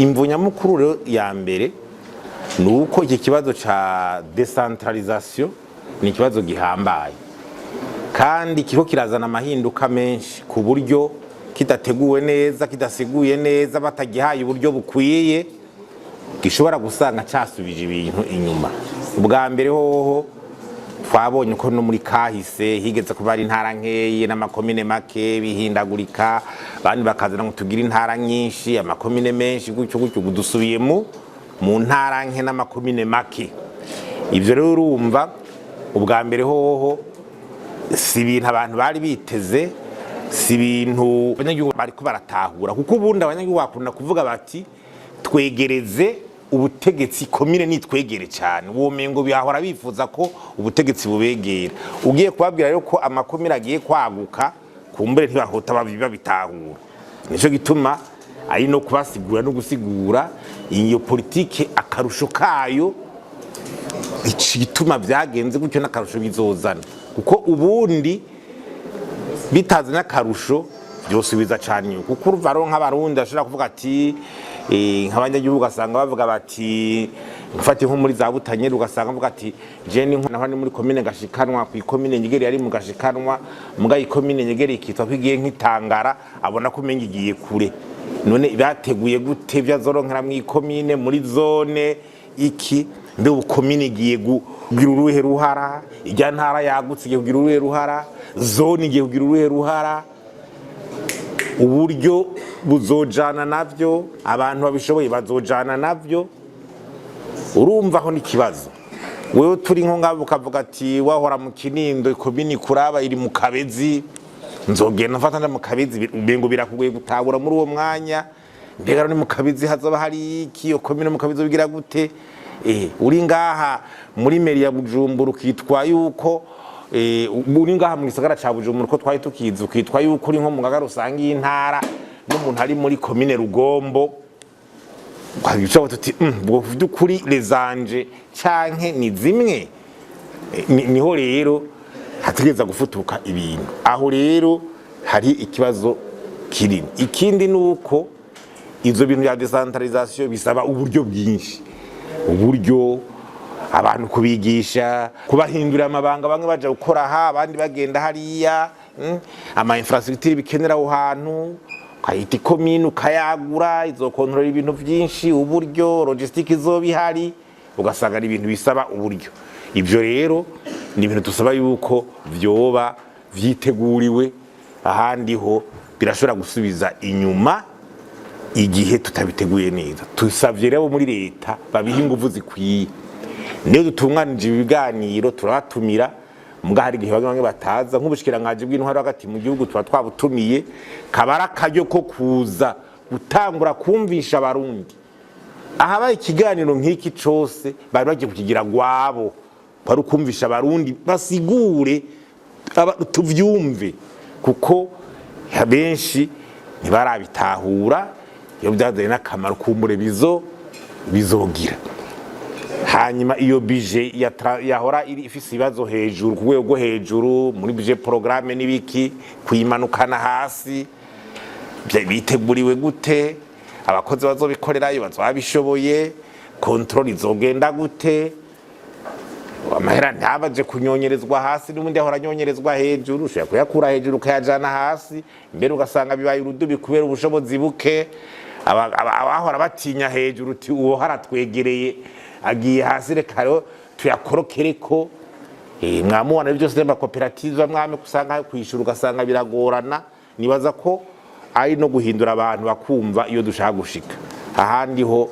imvunyamukuru rero ya mbere nuko iki kibazo ca decentralisation ni ikibazo gihambaye kandi kiko kirazana amahinduka menshi ku buryo kidateguwe neza kidasiguye neza batagihaye uburyo bukwiye gishobora gusanga cyasubije ibintu inyuma. Ubwa mbere hoho twabonye ko no muri kahise higeze kuba ari intara nkeye n'amakomine make bihindagurika bandi bakazana ngo tugira intara nyinshi amakomine menshi gutyo dusubiye mu ntara nke n'amakomine make. Ivyo rero urumva ubwa mbere hoho si ibintu abantu bari biteze, si ibintu abanyagihugu bariko baratahura, kuko ubundi abanyagihugu bakunda kuvuga bati twegereze ubutegetsi, komine nitwegere cyane. Uwo mengo bihahora bifuza ko ubutegetsi bubegera. Ugiye kubabwira rero ko amakomine agiye kwaguka kumbere ntibahota babitahura. Nico gituma ari no kubasigura no gusigura iyo politike akarusho kayo gituma byagenze gutyo n'akarusho bizozana, kuko ubundi bitazana akarusho byosubiza cyane, kuko uruvaro nk'abarundi ashobora kuvuga ati nk'abanyagihugu ugasanga bavuga bati ngufate nko muri za Butanyeri ugasanga bavuga ati je ni naho ni muri komine gashikanwa ku ikomine Nyegeri yari mu gashikanwa muga ikomine Nyegeri ikitwa kwigiye nk'itangara abona ko mengi igiye kure. None bateguye gute byazoronkera mu ikomine muri zone iki mbe ukomine igiye kugira uruhe ruhara, ijya ntara yagutse igiye kugira uruhe ruhara, zone igiye kugira uruhe ruhara, uburyo buzojana navyo, abantu babishoboye bazojana navyo. Urumva aho n'ikibazo. Wewe turi nko ngabo ukavuga ati wahora mu Kinindo ikomini kuraba iri mu Kabezi, nzogenda mfatana mu Kabezi bengo birakugoye gutabura muri uwo mwanya, mbega ni mu Kabezi hazoba hari iki, iyo komine mu Kabezi bigira gute? Uri ngaha muri meri ya Bujumbura ukitwa yuko uri ngaha mu gisagara ca Bujumbura ko twari tukizi ukitwa yuko uri nko mu Ngagara usanga intara n'umuntu ari muri komine Rugombo, kwabica tuti bwo vyukuri lezanje canke ni zimwe. Niho rero hategeza gufutuka ibintu. Aho rero hari ikibazo kinini. Ikindi nuko izo bintu ya decentralisation bisaba uburyo bwinshi, uburyo abantu kubigisha, kubahindura amabanga, bamwe baje gukora aha abandi bagenda hariya, ama infrastructure bikenera aho hantu kayita komine ukayagura izokontrola ibintu byinshi, uburyo logistique izobihari, ugasanga ari ibintu bisaba uburyo. Ivyo rero ni ibintu tusaba yuko vyoba vyiteguriwe, ahandi ho birashobora gusubiza inyuma igihe tutabiteguye neza. Tusavye rero muri leta babiha ingufu zikwiye. Niyo dutunganije ibiganiro turabatumira, muga hari igihe bamwe bataza, nk'ubushikiranganje bw'intwaro hagati mu gihugu tuba twabutumiye, kabara karyo ko kuza gutangura kumvisha abarundi. Ahabaye ikiganiro nk'iki cose bari bagiye kukigira gwabo, bari ukumvisha abarundi basigure tuvyumve, kuko benshi ntibarabitahura iyo byazanye n'akamaro kumbure bizogira. Hanyuma iyo budget yahora iri ifise ibibazo hejuru ku rwego hejuru muri budget programme n'ibiki kuyimanukana hasi, biteguriwe gute, abakozi bazobikorerayo bazabishoboye, control izogenda gute, amahera ntabaje kunyonyerezwa hasi n'ubundi ahora nyonyerezwa hejuru, ushaka kuyakura hejuru kayajana hasi, mbere ugasanga bibaye urudubi kubera ubushobozi buke. Abahora batinya hejuru uti uwo haratwegereye agiye hasi reka rero tuyakorokereko. Mwamubona ibyo byose n'amakoperative mwame kusanga kwishura ugasanga biragorana. Nibaza ko ari no guhindura abantu bakumva iyo dushaka gushika. Ahandi ho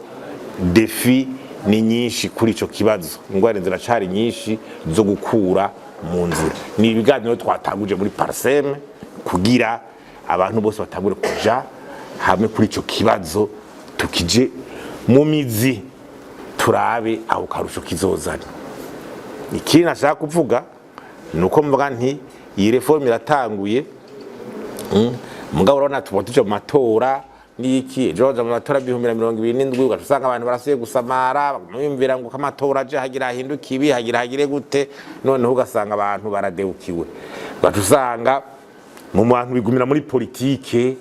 defi ni nyinshi kuri ico kibazo, ingwara ziracari nyinshi zo gukura mu nzira. Ni ibiganiro twatanguje muri Parseme kugira abantu bose batangure kuja hamwe kuri ico kibazo, tukije mu mizi turabe aho karusho kizozana. Ikindi nashaka kuvuga nuko mvuga nti iyi reforme iratanguye, mugabo urabona tubotije mu matora niki George mu matora 2027 ugasanga abantu barasuye gusamara bamwumvira ngo kamatora aje hagira ahinduka ibi hagire gute, noneho ugasanga abantu baradeukiwe, batusanga mu bantu bigumira muri politike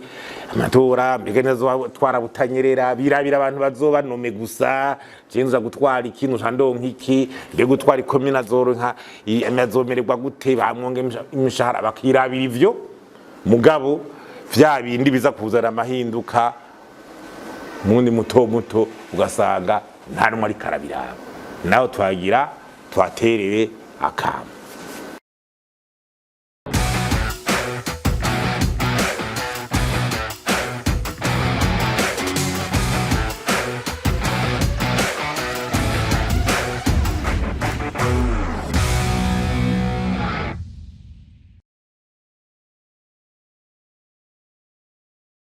amatora mbega nazo twarabutanyerera birabira abantu bazobanome gusa cenza gutwara ikintu candonka iki mbe gutwara ikomina zoronka amazomererwa gute bamwonge imishahara bakirabira ivyo mugabo vya bindi biza kuzana amahinduka mundi muto muto ugasanga nta numwe ari karabiraba naho twagira twaterere akama.